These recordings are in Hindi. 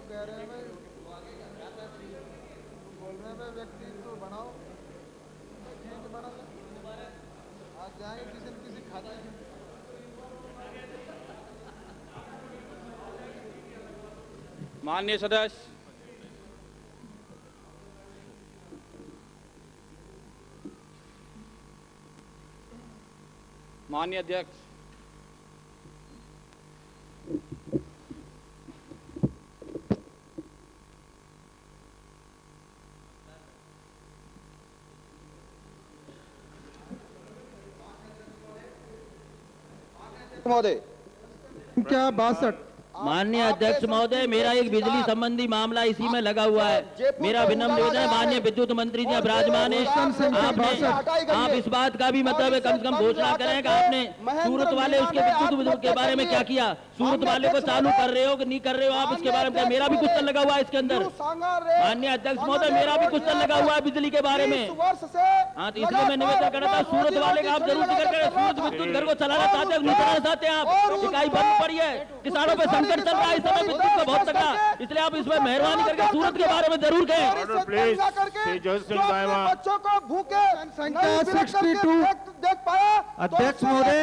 कह रहे हैं भाई, बोल रहे हैं भाई व्यक्ति तो बनाओ, चेंज बना ले, आज जाएंगे किसी न किसी खाते में। माननीय सदस्य, माननीय अध्यक्ष, महोदय क्या 62। माननीय अध्यक्ष महोदय, मेरा एक बिजली संबंधी मामला इसी में लगा हुआ है। मेरा विनम्र निवेदन है, माननीय विद्युत मंत्री जी विराजमान है, आप इस बात का भी मतलब है कम से कम घोषणा करें कि आपने सूरत वाले उसके विद्युत के बारे में क्या किया, सूरत वाले को चालू कर रहे हो कि नहीं कर रहे हो, आप इसके बारे में। मेरा भी क्वेश्चन लगा हुआ है इसके अंदर। माननीय अध्यक्ष महोदय, मेरा भी क्वेश्चन लगा हुआ है बिजली के बारे में। हाँ, तो इसलिए मैं निवेदन कर रहा था सूरत वाले का आप जरूर जिक्र करें। सूरत विद्युत घर को चलाना चाहते हैं, नहीं चलाना चाहते हैं आप, इकाई बंद पड़ी है, किसानों पर संकट चल रहा है इस समय विद्युत का बहुत तगड़ा, इसलिए आप इसमें मेहरबानी करके सूरत के बारे में जरूर कहें। बच्चों को भूखे संख्या 62 देख पाया। अध्यक्ष महोदय,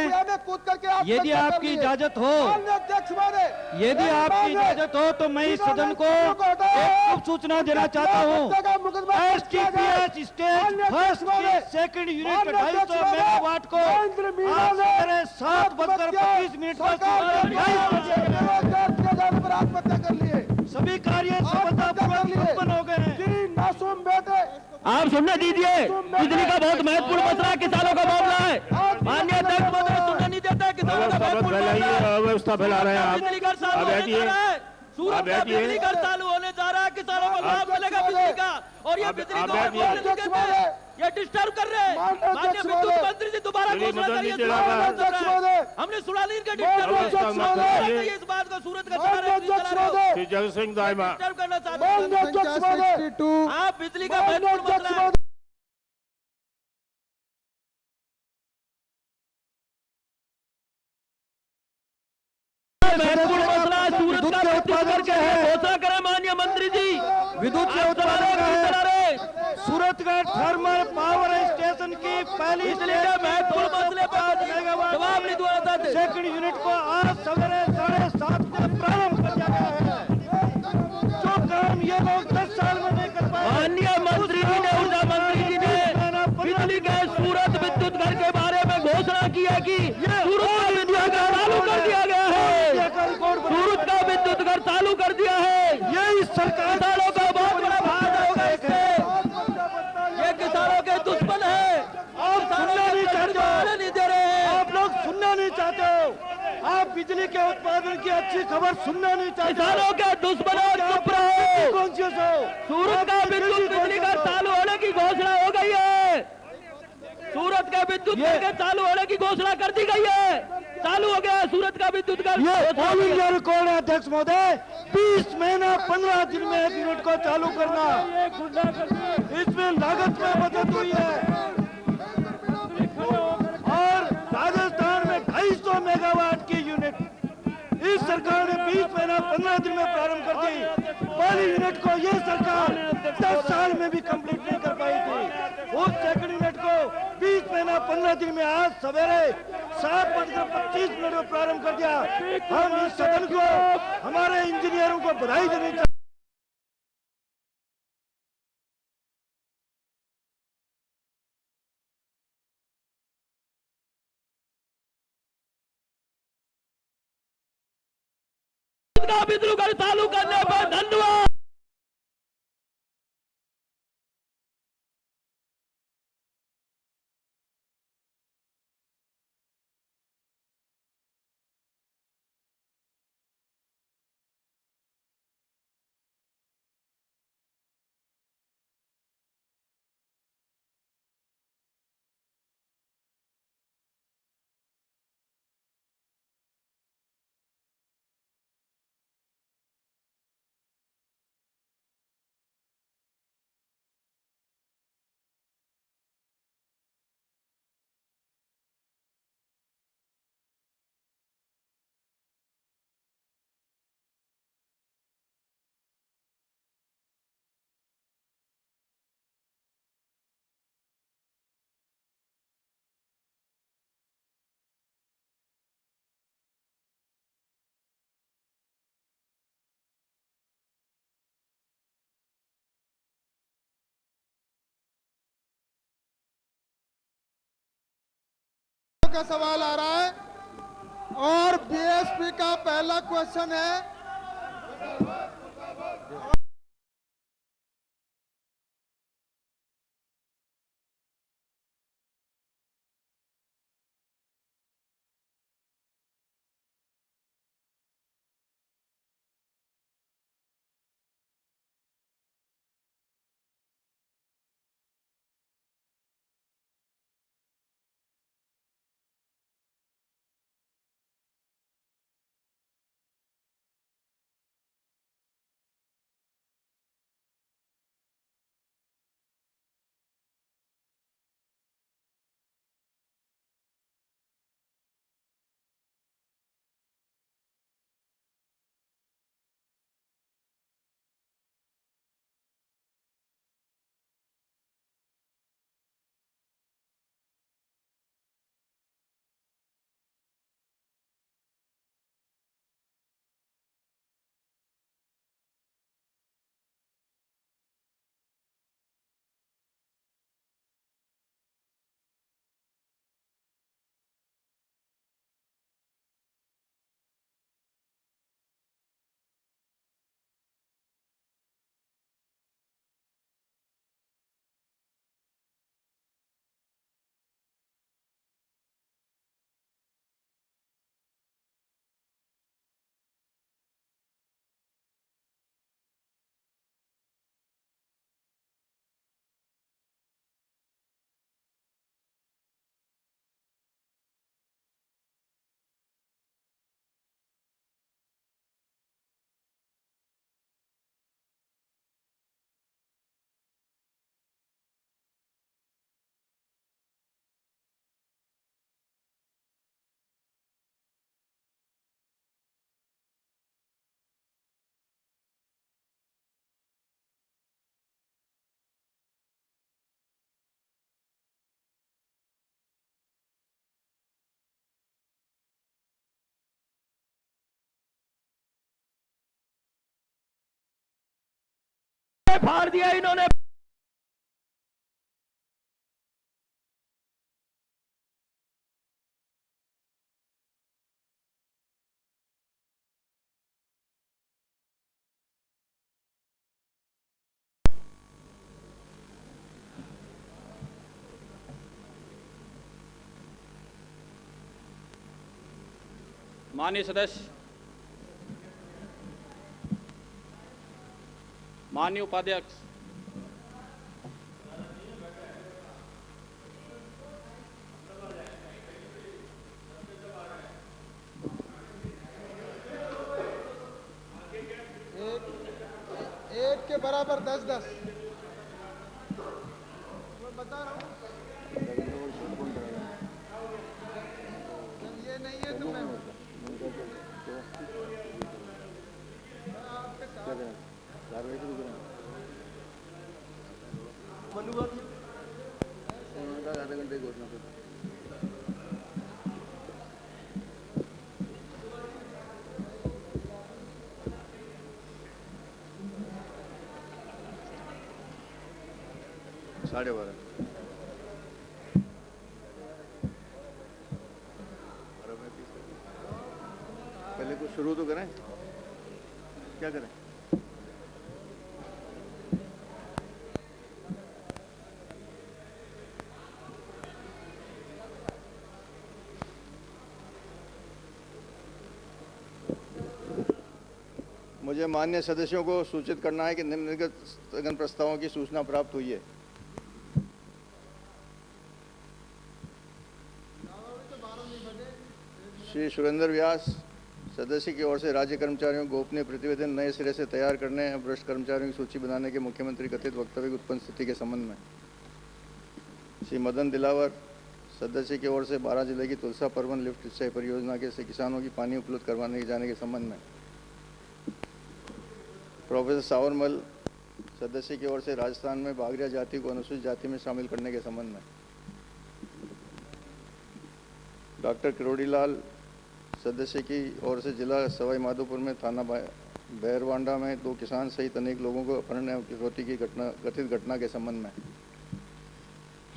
यदि आपकी इजाजत हो, यदि आपकी इजाजत हो तो मैं इस सदन को एक शुभ सूचना देना चाहता हूँ। एसटीपीएस स्टेज फर्स्ट की सेकंड यूनिट 250 मेगावाट को आज सवेरे 7:25 पर आत्महत्या कर लिए। सभी कार्य सफलतापूर्वक संपन्न हो गए हैं। मासूम बेटे आप सुनने दीजिए, बिजली का बहुत महत्वपूर्ण मसला है, किसानों का मामला है। माननीय अध्यक्ष महोदय सुनने नहीं देता है, किसानों का महत्वपूर्ण मामला है। अव्यवस्था फैला रहे हैं आप। बिजली घर चालू होने जा रहा है, सूरत का बिजली घर चालू होने जा रहा है, किसानों को लाभ मिलेगा बिजली का, और ये बिजली को ये डिस्टर्ब कर रहे हैं। माननीय विद्युत मंत्री जी दोबारा घोषणा करिए। हमने सुना नहीं इनका डिस्टर्ब, इस बात को सूरत का चला रहे, जगत सिंह दाइमा डिस्टर्ब करना चाहते हैं। आप बिजली का महत्वपूर्ण मसला है। महत्वपूर्ण मसला सूरत का उत्पादन क्या है, घोषणा करें माननीय मंत्री जी। विद्युत के उत्पादन का है सूरतगढ़ थर्मल पावर स्टेशन की पहली महत्वपूर्ण मसले पर जवाब नहीं दिया था। सेकंड यूनिट को आज सवेरे 7:30 को प्रारंभ कर दिया गया है। जो काम ये लोग 10 साल में नहीं कर पाए। माननीय मंत्री जी ने, ऊर्जा मंत्री जी ने बिजली गैस सूरत विद्युत घर के बारे में घोषणा की है कि सूरत का विद्युत घर चालू कर दिया गया है, सूरत का विद्युत घर चालू कर दिया है। ये सरकार किसानों का बहुत बड़ा फायदा होगा इससे। ये किसानों के दुश्मन है, आप सुनना नहीं चाहते, नहीं दे रहे हैं। आप लोग सुनना नहीं चाहते हो, आप बिजली के उत्पादन की अच्छी खबर सुनना नहीं चाहते। किसानों के दुश्मन चुप रहो। कॉन्शियस हो, सूरत का विद्युत बिजली घर चालू होने की घोषणा हो गई है, सूरत का विद्युत घर चालू होने की घोषणा कर दी गई है, चालू हो गया है सूरत का विद्युत घर। ये ऑल इंडिया रिकॉर्ड है अध्यक्ष महोदय, 20 महीना 15 दिन में एक यूनिट को चालू करना, इसमें लागत में बचत हुई है। और राजस्थान में 250 मेगावाट की यूनिट इस सरकार ने 20 महीना 15 दिन में प्रारंभ कर दी। पहली यूनिट को ये सरकार 10 साल में भी कंप्लीट नहीं कर पाई थी। उस सेकंड यूनिट को 20 महीना 15 दिन में आज सवेरे 7:25 में प्रारंभ कर दिया। हम इस सदन को, हमारे इंजीनियरों को बधाई देनी चाहिए। विद्युत घर चालू करने पर धन्यवाद। का सवाल आ रहा है और बीएसपी का पहला क्वेश्चन है। फाड़ दिया इन्होंने। माननीय सदस्य, माननीय उपाध्यक्ष, एक के बराबर 10-10 बता रहा हूँ। ये नहीं है तो मैं आपके साथ आधे घंटे की घोषणा कर। साढ़े 12 पहले कुछ शुरू तो करें, क्या करें? मुझे माननीय सदस्यों को सूचित करना है कि निम्नलिखित स्थगन प्रस्तावों की सूचना प्राप्त हुई है। श्री सुरेंद्र व्यास, सदस्य की ओर से राज्य कर्मचारियों को गोपनीय प्रतिवेदन नए सिरे से तैयार करने और भ्रष्ट कर्मचारियों की सूची बनाने के मुख्यमंत्री कथित वक्तव्य की उत्पन्न स्थिति के संबंध में। श्री मदन दिलावर, सदस्य की ओर से 12 जिले की तुलसा परवन लिफ्ट सिंचाई परियोजना के से किसानों की पानी उपलब्ध करवाने के जाने के संबंध में। प्रोफेसर सावरमल, सदस्य की ओर से राजस्थान में बागरिया जाति को अनुसूचित जाति में शामिल करने के संबंध में। डॉक्टर किरोड़ीलाल, सदस्य की ओर से जिला सवाई माधोपुर में थाना बैरवांडा में 2 किसान सहित अनेक लोगों को अपहरण एवं किफोती की कथित घटना के संबंध में।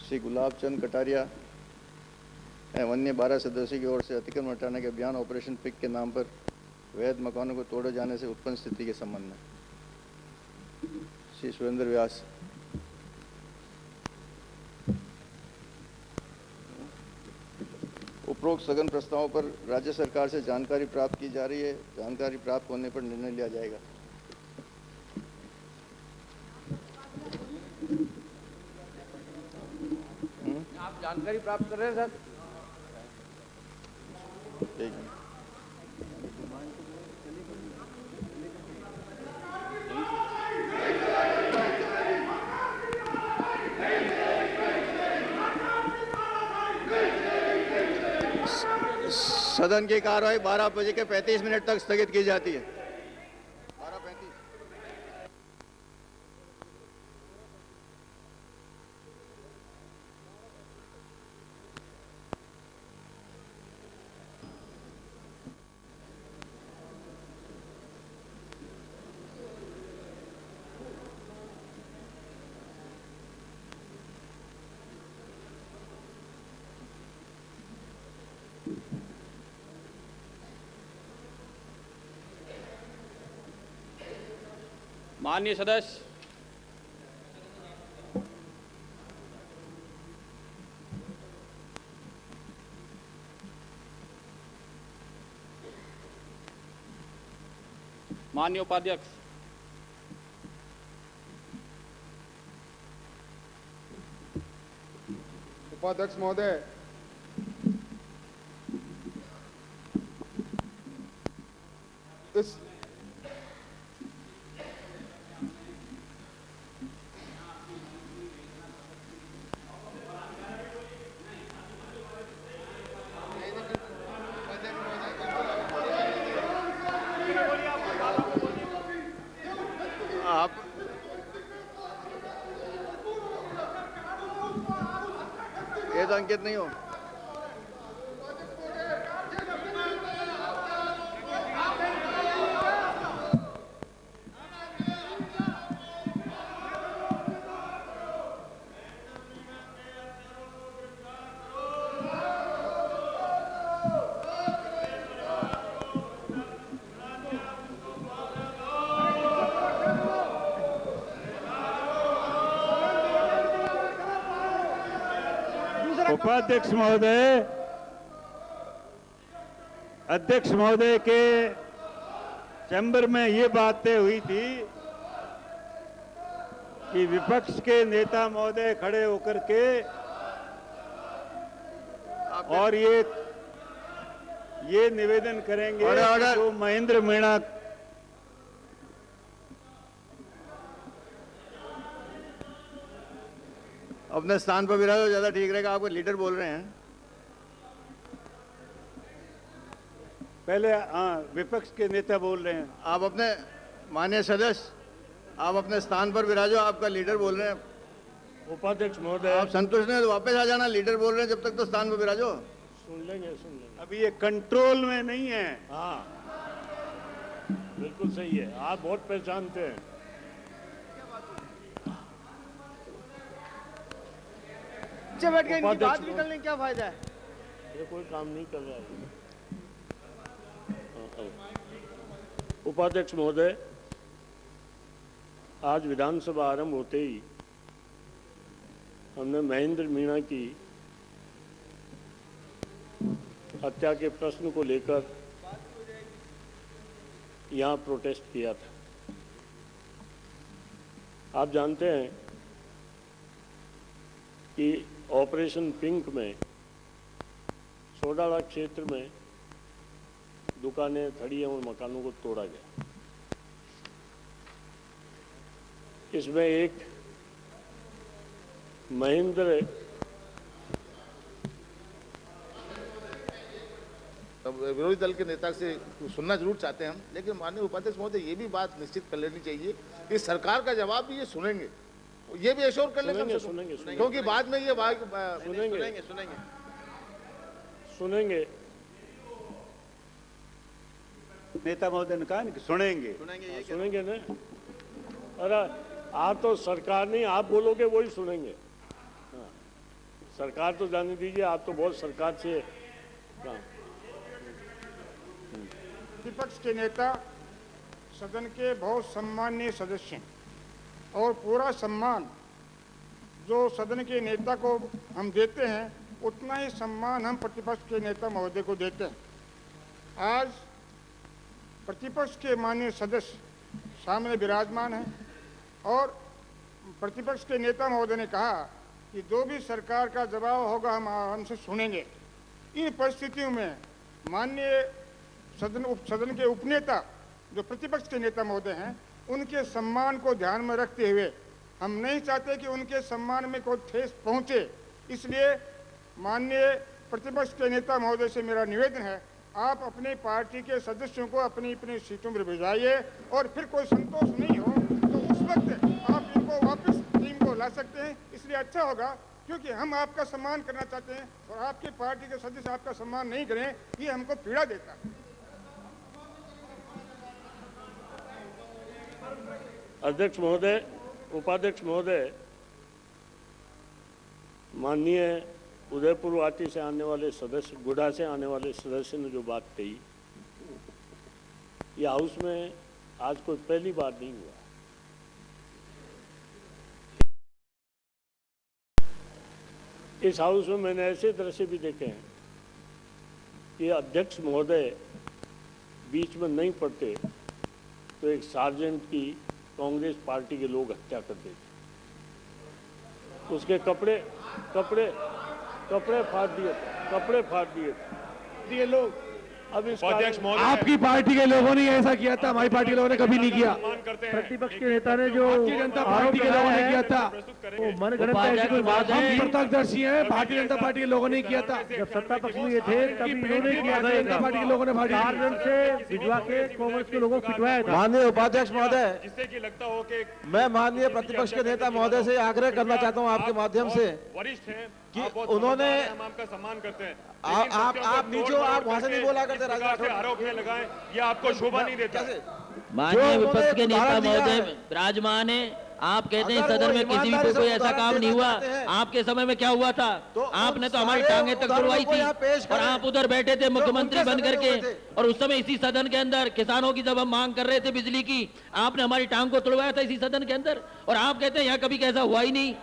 श्री गुलाब चंद कटारिया, एवं अन्य 12 सदस्यों की ओर से अतिक्रमण हटाने के अभियान ऑपरेशन पिक के नाम पर वैध मकानों को तोड़े जाने से उत्पन्न स्थिति के संबंध में श्री सुरेंद्र व्यास। उपरोक्त स्थगन प्रस्तावों पर राज्य सरकार से जानकारी प्राप्त की जा रही है। जानकारी प्राप्त होने पर निर्णय लिया जाएगा। आप जानकारी प्राप्त कर रहे हैं सर? एक मिनट। सदन की कार्यवाही 12:35 तक स्थगित की जाती है। 12:35। माननीय सदस्य, माननीय उपाध्यक्ष, उपाध्यक्ष महोदय, इस आप ये तो अंकित नहीं हो। उपाध्यक्ष महोदय, अध्यक्ष महोदय के चैम्बर में ये बातें हुई थी कि विपक्ष के नेता महोदय खड़े होकर के और ये निवेदन करेंगे कि जो महेंद्र मीणा अपने स्थान पर विराजो, ज्यादा ठीक रहेगा। आपको लीडर बोल रहे हैं। पहले विपक्ष के नेता बोल रहे हैं। आप अपने माननीय सदस्य, आप अपने स्थान पर विराजो। आपका लीडर बोल रहे हैं। उपाध्यक्ष महोदय, आप संतुष्ट नहीं तो वापस आ जाना। लीडर बोल रहे हैं, जब तक तो स्थान पर विराजो। सुन लेंगे। अभी ये कंट्रोल में नहीं है। हाँ, बिल्कुल सही है। आप बहुत पहचानते हैं। बैठ के इनकी बात निकलने क्या फायदा है? ये कोई काम नहीं कर रहा है। उपाध्यक्ष महोदय, आज विधानसभा आरंभ होते ही हमने महेंद्र मीणा की हत्या के प्रश्न को लेकर यहाँ प्रोटेस्ट किया था। आप जानते हैं कि ऑपरेशन पिंक में सोडाला क्षेत्र में दुकानें, थड़ियों और मकानों को तोड़ा गया। इसमें एक महेंद्र विरोधी दल के नेता से सुनना जरूर चाहते हैं हम, लेकिन माननीय उपाध्यक्ष महोदय ये भी बात निश्चित कर लेनी चाहिए कि सरकार का जवाब भी ये सुनेंगे, ये भी एश्योर कर लेंगे। सुनेंगे, क्योंकि बाद में ये सुनेंगे। नेता महोदय ने कहा कि सुनेंगे ना। अरे आप तो सरकार नहीं, आप बोलोगे वही सुनेंगे। हाँ। सरकार तो जाने दीजिए, आप तो बहुत सरकार से विपक्ष के नेता सदन के बहुत सम्माननीय सदस्य हैं और पूरा सम्मान जो सदन के नेता को हम देते हैं उतना ही सम्मान हम प्रतिपक्ष के नेता महोदय को देते हैं। आज प्रतिपक्ष के माननीय सदस्य सामने विराजमान हैं और प्रतिपक्ष के नेता महोदय ने कहा कि जो भी सरकार का जवाब होगा हम हमसे सुनेंगे। इन परिस्थितियों में माननीय सदन के उपनेता जो प्रतिपक्ष के नेता महोदय हैं उनके सम्मान को ध्यान में रखते हुए हम नहीं चाहते कि उनके सम्मान में कोई ठेस पहुंचे, इसलिए माननीय प्रतिपक्ष के नेता महोदय से मेरा निवेदन है, आप अपनी पार्टी के सदस्यों को अपनी अपनी सीटों में भिजवाइए और फिर कोई संतोष नहीं हो तो उस वक्त आप इनको वापस टीम को ला सकते हैं। इसलिए अच्छा होगा क्योंकि हम आपका सम्मान करना चाहते हैं और आपकी पार्टी के सदस्य आपका सम्मान नहीं करें, ये हमको पीड़ा देता है। अध्यक्ष महोदय, उपाध्यक्ष महोदय, माननीय उदयपुर वाटी से आने वाले सदस्य, गुड़ा से आने वाले सदस्य ने जो बात कही, ये हाउस में आज कोई पहली बार नहीं हुआ। इस हाउस में मैंने ऐसे दृश्य भी देखे हैं कि अध्यक्ष महोदय बीच में नहीं पड़ते तो एक सार्जेंट की कांग्रेस पार्टी के लोग हत्या कर देते, उसके कपड़े फाड़ दिए लोग। अब इस आपकी पार्टी के लोगों ने ऐसा किया था, हमारी पार्टी के लोगों ने कभी नहीं किया। प्रतिपक्ष के नेता ने जो भारतीय जनता पार्टी के लोगों ने किया था, वो मनगढ़ंत ऐसी कोई बात हम नहीं। प्रत्यक्षदर्शी हैं, भारतीय जनता पार्टी के लोगों ने किया था। जब सत्ता पक्ष में ये थे तभी इन्होंने किया था। जनता पार्टी के लोगों ने भाड़ी पार्लियामेंट से भिजवा के कांग्रेस के लोगों को पिटवाया था। माननीय उपाध्यक्ष महोदय, जिससे कि लगता हो कि मैं माननीय प्रतिपक्ष के नेता महोदय से आग्रह करना चाहता हूं आपके माध्यम से वरिष्ठ हैं कि आप बहुत उन्होंने समझदार हैं, हम आपका सम्मान करते हैं। आप नीचे हो, आप वहां से नहीं बोला करते। आरोप में लगाएं, ये आपको शोभा नहीं देता। माननीय विपक्ष के नेता महोदय विराजमान है, आप कहते हैं सदन में किसी भी कोई ऐसा काम नहीं हुआ। आपके समय में क्या हुआ था? आपने तो हमारी टांगे तक तुड़वाई थी और आप उधर बैठे थे मुख्यमंत्री बन करके, और उस समय इसी सदन के अंदर किसानों की जब हम मांग कर रहे थे बिजली की, आपने हमारी टांग को तुड़वाया था इसी सदन के अंदर। और आप कहते हैं यहाँ कभी कैसा हुआ ही नहीं।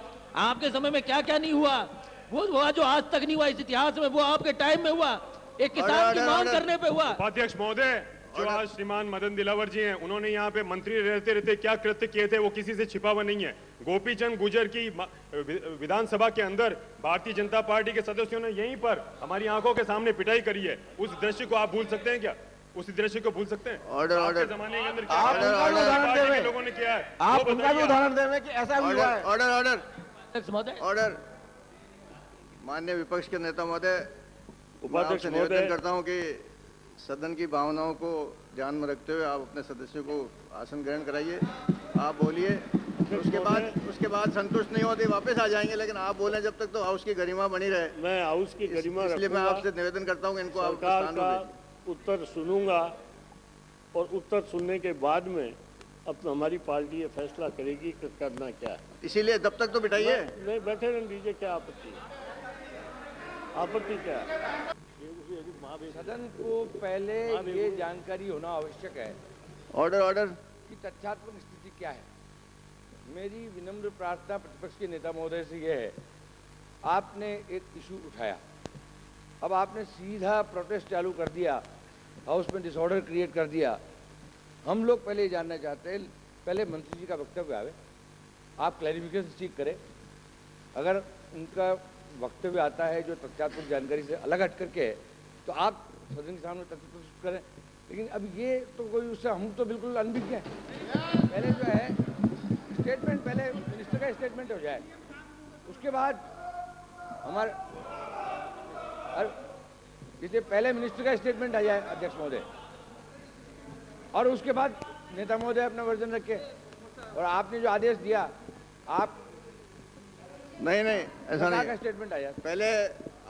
आपके समय में क्या क्या नहीं हुआ, वो हुआ जो आज तक नहीं हुआ इस इतिहास में, वो आपके टाइम में हुआ, एक किसान की मांग करने पे हुआ। उपाध्यक्ष महोदय, जो आज श्रीमान मदन दिलावर जी हैं, उन्होंने यहाँ पे मंत्री रहते रहते क्या कृत्य किए थे वो किसी से छिपा हुआ नहीं है। गोपीचंद गुर्जर की विधानसभा के अंदर भारतीय जनता पार्टी के सदस्यों ने यहीं पर हमारी आंखों के सामने पिटाई करी है। उस दृश्य को आप भूल सकते हैं क्या? उस दृश्य को भूल सकते हैं? ऑर्डर जमाने के अंदर आप उनका भी उदाहरण देंगे, लोगों ने किया है, आप उनका भी उदाहरण देंगे कि ऐसा भी हुआ है। ऑर्डर। माननीय विपक्ष के नेता महोदय, उपाध्यक्ष निवेदन करता हूं कि सदन की भावनाओं को ध्यान में रखते हुए आप अपने सदस्यों को आसन ग्रहण कराइए। आप बोलिए, उसके बाद संतुष्ट नहीं होते वापस आ जाएंगे, लेकिन आप बोलें जब तक तो हाउस की गरिमा बनी रहे। मैं हाउस की गरिमा इसलिए मैं आपसे निवेदन करता हूं कि इनको आप सरकार का उत्तर सुनूंगा और उत्तर सुनने के बाद में अब हमारी पार्टी ये फैसला करेगी कि करना क्या है। इसीलिए तब तक तो बिठाइए। नहीं, बैठे रहने दीजिए, क्या आपत्ति है? आपत्ति क्या है? सदन को पहले ये जानकारी होना आवश्यक है। ऑर्डर कि तथ्यात्मक स्थिति क्या है। मेरी विनम्र प्रार्थना प्रतिपक्ष के नेता महोदय से यह है, आपने एक इशू उठाया, अब आपने सीधा प्रोटेस्ट चालू कर दिया, हाउस में डिसऑर्डर क्रिएट कर दिया। हम लोग पहले ये जानना चाहते हैं, पहले मंत्री जी का वक्तव्य आवे, आप क्लैरिफिकेशन सीख करें। अगर उनका वक्तव्य आता है जो तथ्यात्मक जानकारी से अलग हट करके है तो आप सदन के सामने तथ्य प्रस्तुत करें। लेकिन अब ये तो कोई उससे हम तो बिल्कुल अनभिज्ञ हैं। पहले जो है स्टेटमेंट, पहले मिनिस्टर का स्टेटमेंट हो जाए, उसके बाद हमारे जैसे पहले मिनिस्टर का स्टेटमेंट आ जाए अध्यक्ष महोदय, और उसके बाद नेता महोदय अपना वर्जन रखे। और आपने जो आदेश दिया, आप नहीं ऐसा नहीं का स्टेटमेंट आया। पहले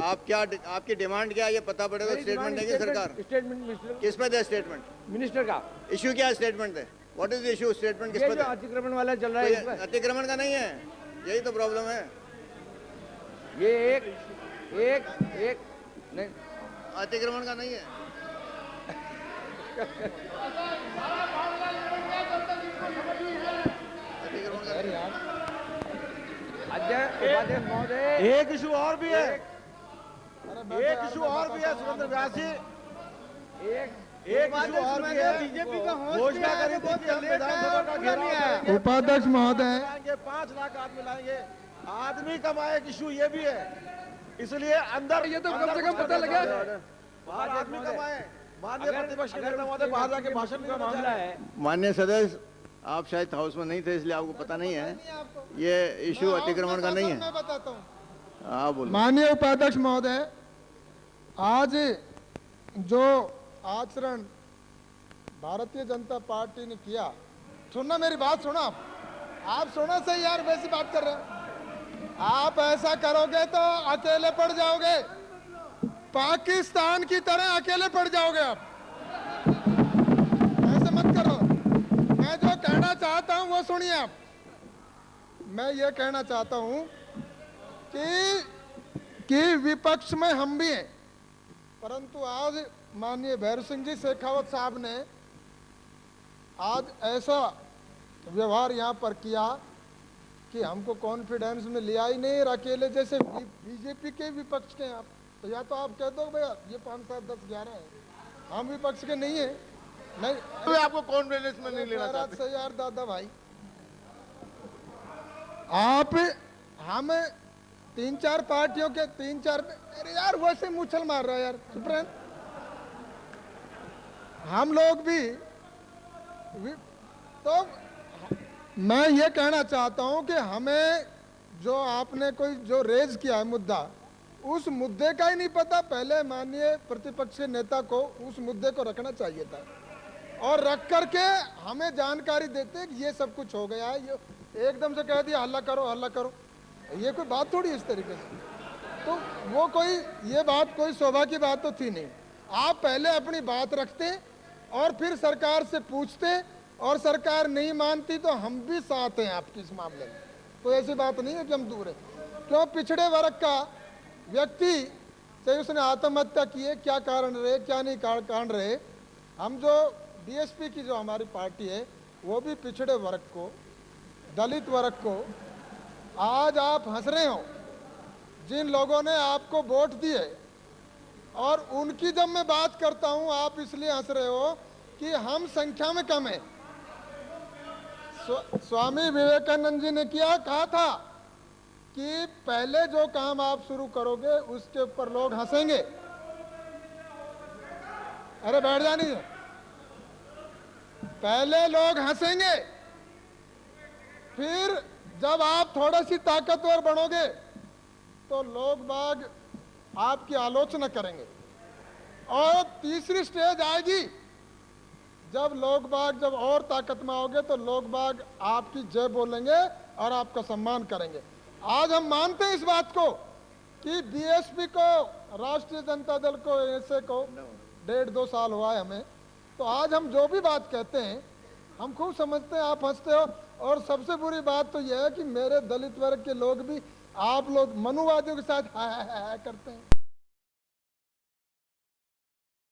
आप क्या, आपकी डिमांड क्या है ये पता पड़ेगा। स्टेटमेंट देंगे सरकार। स्टेटमेंट किस पे दे? स्टेटमेंट मिनिस्टर का। इशू क्या है? Statement they. What is issue? Statement किस पे? अतिक्रमण वाला चल रहा है। अतिक्रमण का नहीं है, यही तो प्रॉब्लम है। ये एक नहीं, अतिक्रमण का नहीं है। उपाध्यक्ष महोदय, एक इशू और भी है, एक इशू और भी है सुरेंद्र व्यास जी, एक इशू और भी है। बीजेपी का घोषणा करी थी कि हम विधानसभा का घेराव करेंगे, उपाध्यक्ष महोदय 5 लाख आदमी लाएंगे, आदमी कमाए एक इशू ये भी है, इसलिए अंदर ये तो कम से कम पता लगा बाहर आदमी कमाए। माननीय प्रतिपक्ष के नेता महोदय बाहर जाके भाषण का मामला है। माननीय सदस्य, आप शायद हाउस में नहीं थे इसलिए आपको पता नहीं है, ये इशू अतिक्रमण का नहीं है। मैं बताता हूँ। हाँ बोलो। माननीय उपाध्यक्ष महोदय, आज जो आचरण भारतीय जनता पार्टी ने किया, सुनना मेरी बात, सुना आप सुना सही यार, वैसी बात कर रहे हैं आप। ऐसा करोगे तो अकेले पड़ जाओगे, पाकिस्तान की तरह अकेले पड़ जाओगे आप, ऐसे मत करो। मैं जो कहना चाहता हूं वो सुनिए आप। मैं ये कहना चाहता हूं कि विपक्ष में हम भी हैं, परंतु आज माननीय भैरव सिंह जी शेखावत साहब ने आज ऐसा व्यवहार यहाँ पर किया कि हमको कॉन्फिडेंस में लिया ही नहीं, अकेले जैसे बीजेपी के विपक्ष के आप। तो या तो आप कह दो भैया ये 5, 7, 10, 11 है, हम विपक्ष के नहीं है। नहीं तो आपको कॉन्फिडेंस में नहीं लेना चाहते से यार दादा भाई, आप हम 3-4 पार्टियों के 3-4, अरे यार वैसे मुछल मार रहा है यार, चुप रहे। हम लोग भी तो मैं ये कहना चाहता हूं कि हमें जो आपने कोई जो रेज किया है मुद्दा, उस मुद्दे का ही नहीं पता। पहले माननीय प्रतिपक्ष के नेता को उस मुद्दे को रखना चाहिए था और रख करके हमें जानकारी देते कि ये सब कुछ हो गया है। ये एकदम से कह दिया हल्ला करो हल्ला करो, ये कोई बात थोड़ी इस तरीके से। तो वो कोई ये बात कोई शोभा की बात तो थी नहीं। आप पहले अपनी बात रखते और फिर सरकार से पूछते, और सरकार नहीं मानती तो हम भी साथ हैं आपके इस मामले में। तो ऐसी बात नहीं है कि हम दूर हैं। क्यों पिछड़े वर्ग का व्यक्ति चाहे उसने आत्महत्या की है, क्या कारण रहे क्या नहीं कारण रहे, हम जो बीएसपी की जो हमारी पार्टी है वो भी पिछड़े वर्ग को, दलित वर्ग को, आज आप हंस रहे हो जिन लोगों ने आपको वोट दिए, और उनकी जब मैं बात करता हूं आप इसलिए हंस रहे हो कि हम संख्या में कम है। स्वामी विवेकानंद जी ने क्या कहा था कि पहले जो काम आप शुरू करोगे उसके ऊपर लोग हंसेंगे। अरे बैठ जानी है, पहले लोग हंसेंगे, फिर जब आप थोड़ा सी ताकतवर बनोगे तो लोग बाग आपकी आलोचना करेंगे। और तीसरी स्टेज आएगी जब लोग बाग जब और ताकत में आओगे तो लोग बाग आपकी जय बोलेंगे और आपका सम्मान करेंगे। आज हम मानते हैं इस बात को कि बीएसपी को, राष्ट्रीय जनता दल को, ऐसे को 1.5-2 साल हुआ है हमें, तो आज हम जो भी बात कहते हैं हम खूब समझते हैं, आप हंसते हो। और सबसे बुरी बात तो यह है कि मेरे दलित वर्ग के लोग भी आप लोग मनुवादियों के साथ हाय करते हैं।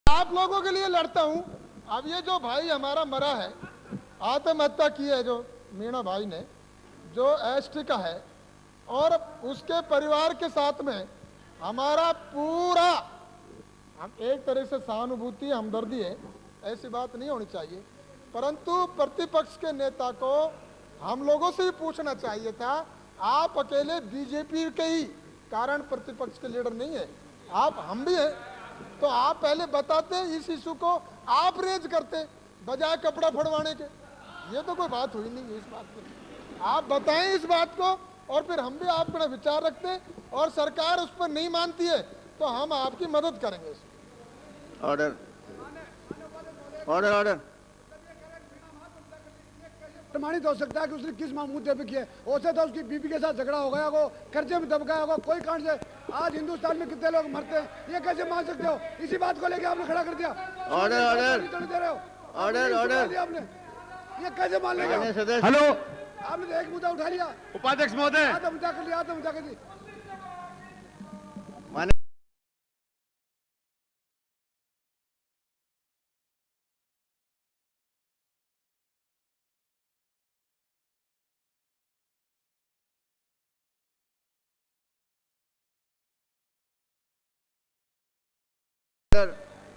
आप लोगों के लिए लड़ता हूं। अब ये जो भाई हमारा मरा है, आत्महत्या की है जो मीणा भाई ने, जो एसटी का है, और उसके परिवार के साथ में हमारा पूरा, हम एक तरह से सहानुभूति हमदर्दी है, ऐसी बात नहीं होनी चाहिए। परंतु प्रतिपक्ष के नेता को हम लोगों से ही पूछना चाहिए था। आप अकेले बीजेपी के ही कारण प्रतिपक्ष के लीडर नहीं है, आप हम भी हैं, तो आप पहले बताते इस इशू को, आप रेज करते बजाय कपड़ा फड़वाने के। ये तो कोई बात हुई नहीं है इस बात पर। आप बताएं इस बात को और फिर हम भी आपका विचार रखते हैं, और सरकार उस पर नहीं मानती है तो हम आपकी मदद करेंगे। Order order order. प्रमाणित हो सकता है कि उसने किस मुद्दे पे किया। हो सकता है उसकी बीबी के साथ झगड़ा हो गया हो, कर्जे में दबकाया होगा, कोई कारण से। आज हिंदुस्तान में कितने लोग मरते हैं, ये कैसे मान सकते हो? इसी बात को लेके आपने खड़ा कर दिया। ऑर्डर ऑर्डर दे रहे हो, ऑर्डर ऑर्डर। आपने ये कैसे मान लेंगे? हेलो, आपने एक मुद्दा उठा लिया। उपाध्यक्ष महोदय, मुद्दा कर लिया, मुद्दा कर दी।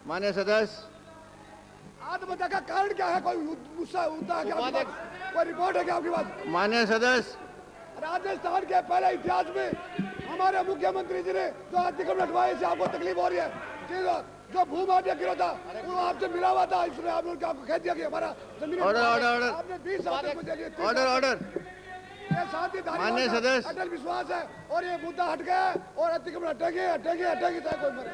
मान्य सदस्य, आत्महत्या का कारण क्या है? कोई गुस्सा होता है क्या? कोई रिपोर्ट है क्या आपके पास? मान्य सदस्य, राजस्थान के पहले इतिहास में हमारे मुख्यमंत्री जी ने जो अतिक्रमण हटवाए से आपको तकलीफ हो रही है? जो भू माफिया गिरोह था वो आपसे मिला हुआ था, इसलिए आप लोग आपको कह दिया कि हमारा जमीन आपने 20 साल तक मुझे लिए। ऑर्डर। ये शांतिधारी माननीय सदस्य, अटल विश्वास है और ये मुद्दा हट गया है और अतिक्रमण हटेगी चाहे कोई मरे।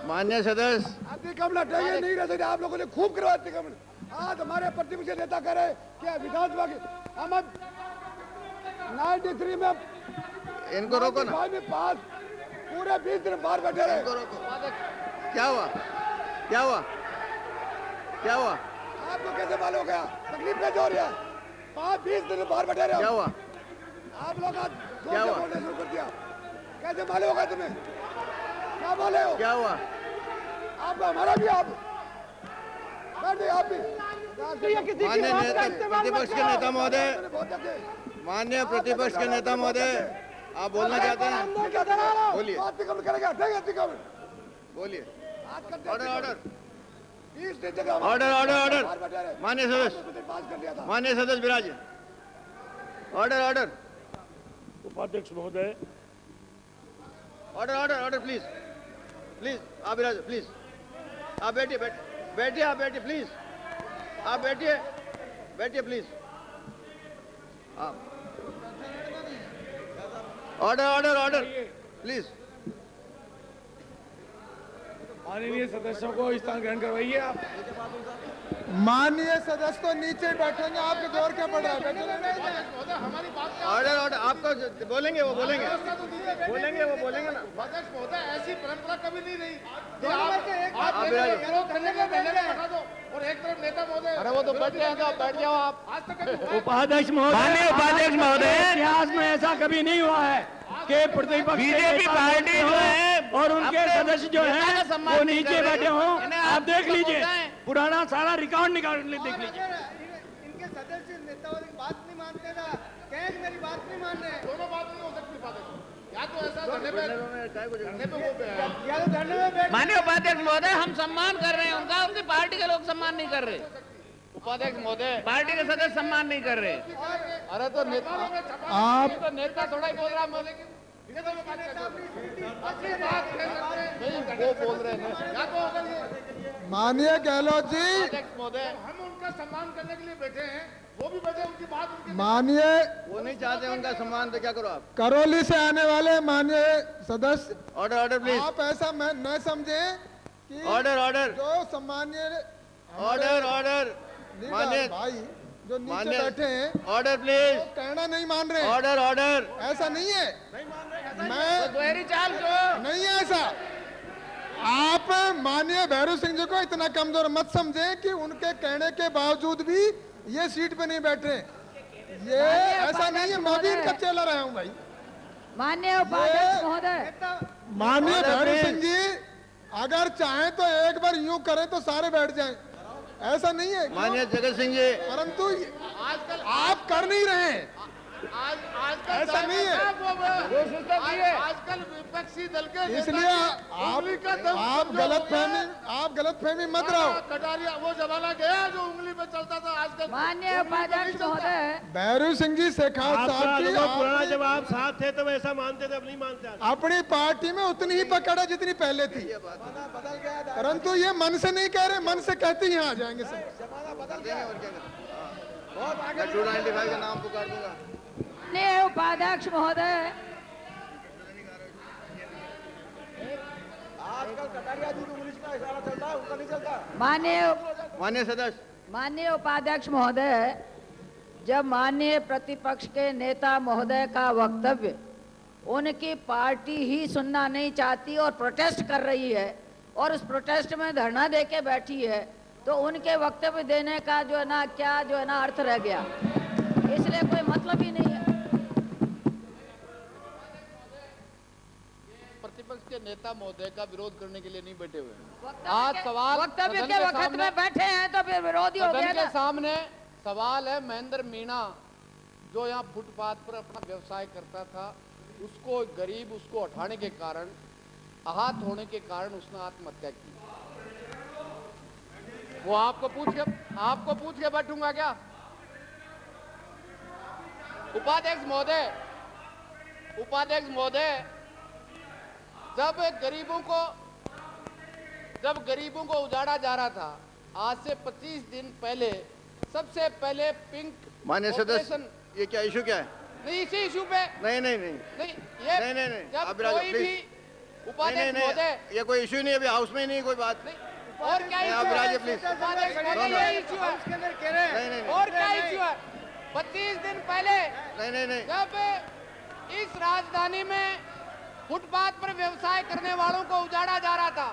मान्य सदस्य, अतिक्रमण हटेंगे नहीं रह सकते। आप लोगों ने खूब करवा अतिक्रमण। आज हमारे प्रतिपक्ष नेता कह रहे क्या विधानसभा की हम 93 में इनको रोको ना, में पास पूरे 20 दिन बाहर बैठे रहे। क्या हुआ? आपको कैसे मालूम हो गया? तकलीफ कैसे हो रही है? 5-20 दिन बाहर बैठे रहे। क्या हुआ? आप लोग आज बोलने शुरू कर दिया, कैसे मालूम होगा तुम्हें? क्या बोले हो? क्या हुआ? आप हमारा भी आप आप भी माननीय प्रतिपक्ष के नेता महोदय, आप बोलना चाहते हैं? बोलिए। बोलिए। ऑर्डर। माननीय सदस्य विराज। ऑर्डर। उपाध्यक्ष महोदय, ऑर्डर प्लीज आप विराज प्लीज। आप बैठिए प्लीज। आप बैठिए प्लीज। आप ऑर्डर प्लीज। माननीय सदस्यों को स्थान ग्रहण करवाइए। आप माननीय सदस्य तो नीचे बैठेंगे, आपके दौर क्या पड़ रहा है? ऑर्डर आपको बोलेंगे वो बोलेंगे ना। अध्यक्ष महोदय, ऐसी परंपरा कभी नहीं रही। और एक तरफ नेता महोदय, अरे वो तो बैठ गए, तो बैठ जाओ आप। आज तक उपाध्यक्ष महोदय, इतिहास में ऐसा कभी नहीं हुआ है कि प्रतिपक्ष बीजेपी पार्टी जो है और उनके सदस्य जो हैं वो नीचे बैठे हों। आप देख लीजिए, पुराना सारा रिकॉर्ड देख लीजिए। इनके सदस्य नेताओं की बात नहीं मानते ना, कैद मेरी बात नहीं मान रहे। दोनों बात नहीं हो सकती या तो ऐसा धरने पे माननीय उपाध्यक्ष महोदय, हम सम्मान कर रहे हैं उनका, उनकी पार्टी के लोग सम्मान नहीं कर रहे। उपाध्यक्ष महोदय, पार्टी के सदस्य सम्मान नहीं कर रहे। अरे तो नेता थोड़ा ही बोल रहा है, वो बोल रहे हैं। माननीय गहलोत जी, महोदय, हम उनका सम्मान करने के लिए बैठे हैं, वो भी बैठे, उनकी बात माननीय वो नहीं चाहते उनका सम्मान, तो क्या करो आप? करौली से आने वाले माननीय सदस्य, ऑर्डर प्लीज। आप ऐसा न समझे कि ऑर्डर जो सम्मानीय ऑर्डर माननीय भाई जो नीचे बैठे हैं, ऑर्डर प्लीज। कहना नहीं मान रहे। ऑर्डर ऐसा नहीं है, मैं चाल नहीं है ऐसा। आप माननीय भैरू सिंह जी को इतना कमजोर मत समझें कि उनके कहने के बावजूद भी ये सीट पे नहीं बैठे। ये ऐसा नहीं है, मैं भी इनका चेला रहा हूँ भाई। माननीय उपाध्यक्ष महोदय, माननीय भैरू सिंह जी अगर चाहें तो एक बार यूं करें तो सारे बैठ जाएं, ऐसा नहीं है। माननीय जगत सिंह जी, परंतु आप कर नहीं रहे हैं, ऐसा नहीं है। आजकल विपक्षी दल के इसलिए आप गलत फहमी मत रहो। कटारिया वो जमाना गया जो उंगली पे चलता था। आजकल माननीय उपाध्यक्ष महोदय, भैरू सिंह जी शेखावत साहब की पुराना जब आप साथ थे तो वैसा मानते थे, अब नहीं मानते। अपनी पार्टी में उतनी ही पकड़ है जितनी पहले थी, परंतु ये मन से नहीं कह रहे, मन से कहते ही यहाँ आ जाएंगे सब। मैं 295 का नाम पुकार दूंगा। माननीय उपाध्यक्ष महोदय, आजकल कटारिया जी को पुलिस का इशारा चलता है, उनका नहीं चलता। माननीय सदस्य, माननीय उपाध्यक्ष महोदय, जब माननीय प्रतिपक्ष के नेता महोदय का वक्तव्य उनकी पार्टी ही सुनना नहीं चाहती और प्रोटेस्ट कर रही है और उस प्रोटेस्ट में धरना देके बैठी है, तो उनके वक्तव्य देने का जो है ना क्या जो है ना अर्थ रह गया, इसलिए कोई मतलब ही नहीं है। नेता महोदय का विरोध करने के लिए नहीं बैठे हुए। आज सवाल वक्तव्य के वक्त में बैठे हैं तो फिर विरोधी हो गया के सामने सवाल है। महेंद्र मीणा जो यहाँ फुटपाथ पर अपना व्यवसाय करता था, उसको गरीब उसको उठाने के कारण, आहत होने के कारण उसने आत्महत्या की। वो आपको पूछ के बैठूंगा क्या? उपाध्यक्ष महोदय, जब गरीबों को उजाड़ा जा रहा था, आज से 25 दिन पहले सबसे पहले पिंक माननीय सदस्य, ये क्या इशू क्या है? नहीं, इसी इशू पे नहीं, जब कोई भी उपाध्यक्ष महोदय, ये कोई इशू नहीं है, अभी हाउस में नहीं कोई बात नहीं। और क्या इशू है? प्लीज, और क्या इशू है? 25 दिन पहले नहीं, जब इस राजधानी में फुटपाथ पर व्यवसाय करने वालों को उजाड़ा जा रहा था,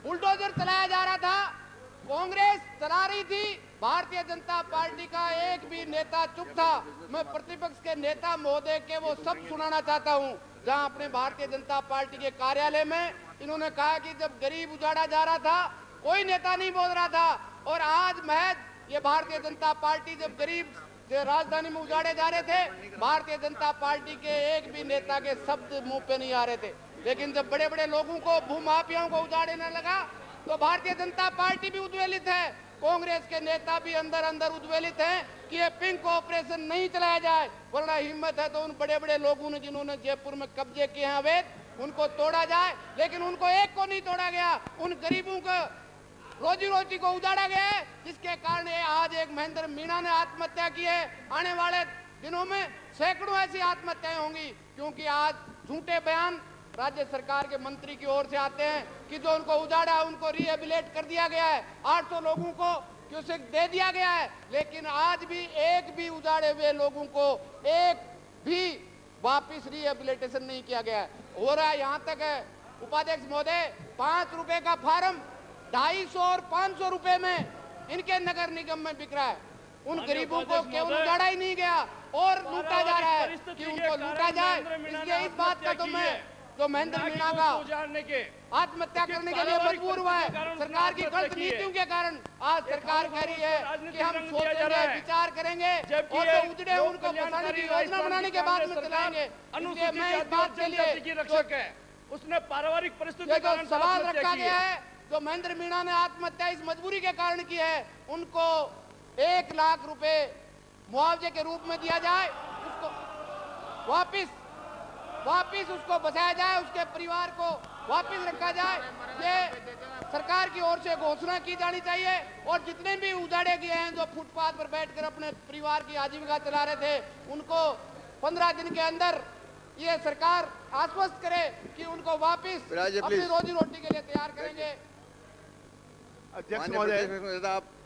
बुलडोजर चलाया जा रहा था, कांग्रेस चला रही थी, भारतीय जनता पार्टी का एक भी नेता चुप था। मैं प्रतिपक्ष के नेता महोदय के वो सब सुनाना चाहता हूं, जहां अपने भारतीय जनता पार्टी के कार्यालय में इन्होंने कहा कि जब गरीब उजाड़ा जा रहा था कोई नेता नहीं बोल रहा था, और आज महज ये भारतीय जनता पार्टी जब गरीब जो राजधानी में उजाड़े जा रहे थे, भारतीय जनता पार्टी के एक भी नेता के शब्द मुंह पे नहीं आ रहे थे। लेकिन जब बड़े बड़े लोगों को, भूमाफियाओं को उजाड़ने लगा तो भारतीय जनता पार्टी भी उद्वेलित है, कांग्रेस के नेता भी अंदर अंदर उद्वेलित हैं कि ये पिंक ऑपरेशन नहीं चलाया जाए, वरना हिम्मत है तो उन बड़े बड़े लोगों ने जिन्होंने जयपुर में कब्जे किए हैं अवैध, उनको तोड़ा जाए। लेकिन उनको एक को नहीं तोड़ा गया, उन गरीबों को रोजी रोटी को उजाड़ा गया है, जिसके कारण आज एक महेंद्र मीणा ने आत्महत्या की है। आने वाले दिनों में सैकड़ों ऐसी आत्महत्याएं होंगी, क्योंकि आज झूठे बयान राज्य सरकार के मंत्री की ओर से आते हैं कि जो उनको उजाड़ा उनको रिहेबिलिट कर दिया गया है, 800 लोगों को क्यूसेक दे दिया गया है, लेकिन आज भी एक भी उजाड़े हुए लोगों को एक भी वापिस रिहेबिलिटेशन नहीं किया गया है। हो रहा है यहाँ तक है उपाध्यक्ष महोदय, 5 रुपए का फार्म 250 और 500 रुपए में इनके नगर निगम में बिक रहा है। उन गरीबों को केवल उजाड़ा ही नहीं गया और लूटा जा रहा है कि उनको लूटा जाए। इसलिए इस बात का तो मैं जो महेंद्र मीणा का आत्महत्या करने के लिए मजबूर हुआ है, सरकार की गलत नीतियों के कारण आज सरकार कह रही है कि हम सोचेंगे, विचार करेंगे और जो उजड़े उनको बसाने की योजना बनाने के बाद में चलाएंगे। इसलिए मैं इस बात के लिए उसने पारिवारिक परिस्थिति का सवाल रखा गया है, जो महेंद्र मीणा ने आत्महत्या इस मजबूरी के कारण की है, उनको 1 लाख रुपए मुआवजे के रूप में दिया जाए, उसको वापिस उसको बचाया जाए, उसके परिवार को वापिस रखा जाए। ये सरकार की ओर से घोषणा की जानी चाहिए। और जितने भी उजाड़े गए हैं जो फुटपाथ पर बैठकर अपने परिवार की आजीविका चला रहे थे, उनको 15 दिन के अंदर ये सरकार आश्वस्त करे कि उनको वापिस अपनी रोजी रोटी के लिए तैयार करेंगे। अध्यक्ष महोदय,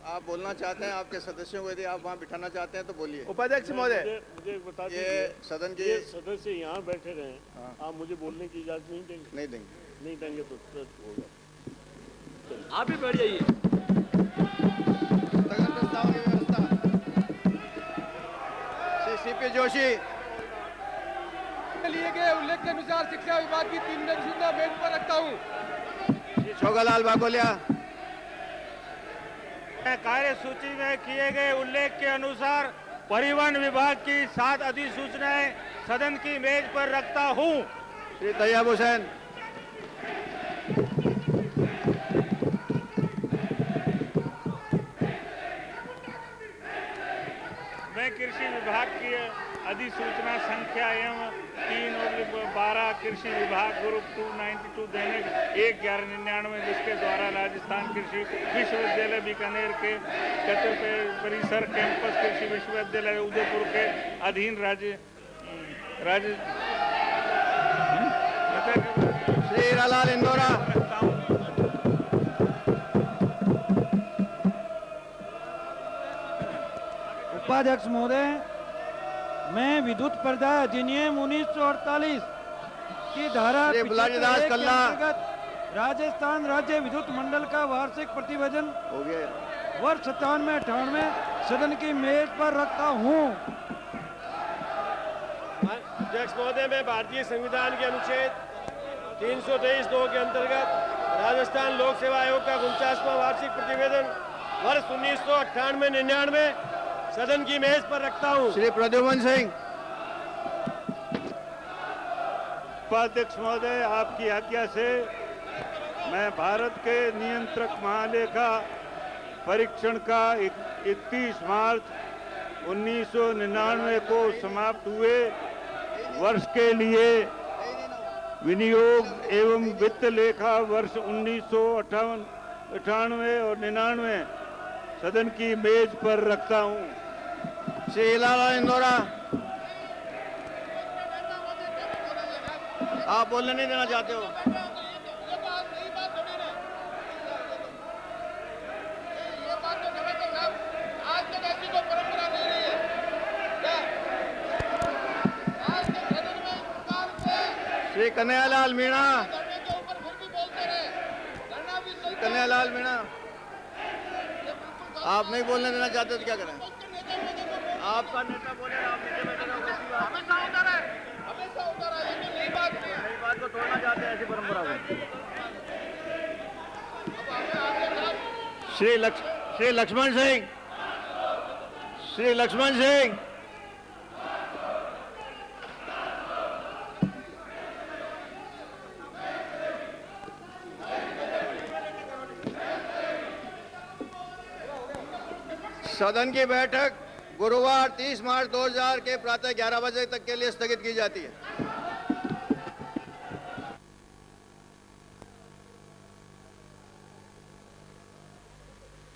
आप बोलना चाहते हैं, आपके सदस्यों को यदि आप वहाँ बिठाना चाहते हैं तो बोलिए। उपाध्यक्ष महोदय, मुझे बता दीजिए, ये सदन के सदस्य यहाँ बैठे रहे, आप मुझे बोलने की इजाजत नहीं देंगे? नहीं देंगे तो होगा। आप भी बैठ जाइए। प्रस्ताव की व्यवस्था सीपी जोशी लिए गए उल्लेख के अनुसार शिक्षा विभाग की 3 नई सूचना बेंच पर रखता हूँ। छोगालाल बागोलिया, कार्य सूची में किए गए उल्लेख के अनुसार परिवहन विभाग की 7 अधिसूचनाएं सदन की मेज पर रखता हूं। श्री तैयब हुसैन, मैं कृषि विभाग की अधिसूचना संख्या एवं 3/12 कृषि विभाग ग्रुप 292 दैनिक 1/1199 जिसके द्वारा राजस्थान कृषि विश्वविद्यालय बीकानेर के परिसर कैंपस कृषि विश्वविद्यालय उदयपुर के अधीन श्री हीरालाल इंदौरा, उपाध्यक्ष महोदय, मैं विद्युत प्रदाय अधिनियम 1948 की धारा 75 के अंतर्गत राजस्थान राज्य विद्युत मंडल का वार्षिक प्रतिवेदन हो गया वर्ष 97-98 सदन की मेज पर रखता हूँ। अध्यक्ष महोदय, मैं भारतीय संविधान के अनुच्छेद 323(2) के अंतर्गत राजस्थान लोक सेवा आयोग का 49वां वार्षिक प्रतिवेदन वर्ष 1998-99 सदन की मेज पर रखता हूं। श्री प्रद्युमन सिंह। उपाध्यक्ष महोदय, आपकी आज्ञा से मैं भारत के नियंत्रक महालेखा परीक्षण का 31 मार्च 1999 को समाप्त हुए वर्ष के लिए विनियोग एवं वित्त लेखा वर्ष 1998 और 99 सदन की मेज पर रखता हूं। श्री हिलाल इंदौरा, आप बोलने नहीं देना चाहते हो? श्री कन्हैयालाल मीणा, कन्हैयालाल मीणा, आप नहीं बोलने देना चाहते तो क्या करें? आपका नेता बोले, आप नीचे बैठे रहो। हमेशा होता रहे, हमेशा होता रहे, ये तो नई बात नहीं है। नई बात को तोड़ना चाहते हैं ऐसी परंपरा को। श्री लक्ष्मण सिंह, श्री लक्ष्मण सिंह, सदन की बैठक गुरुवार 30 मार्च 2000 के प्रातः 11 बजे तक के लिए स्थगित की जाती है।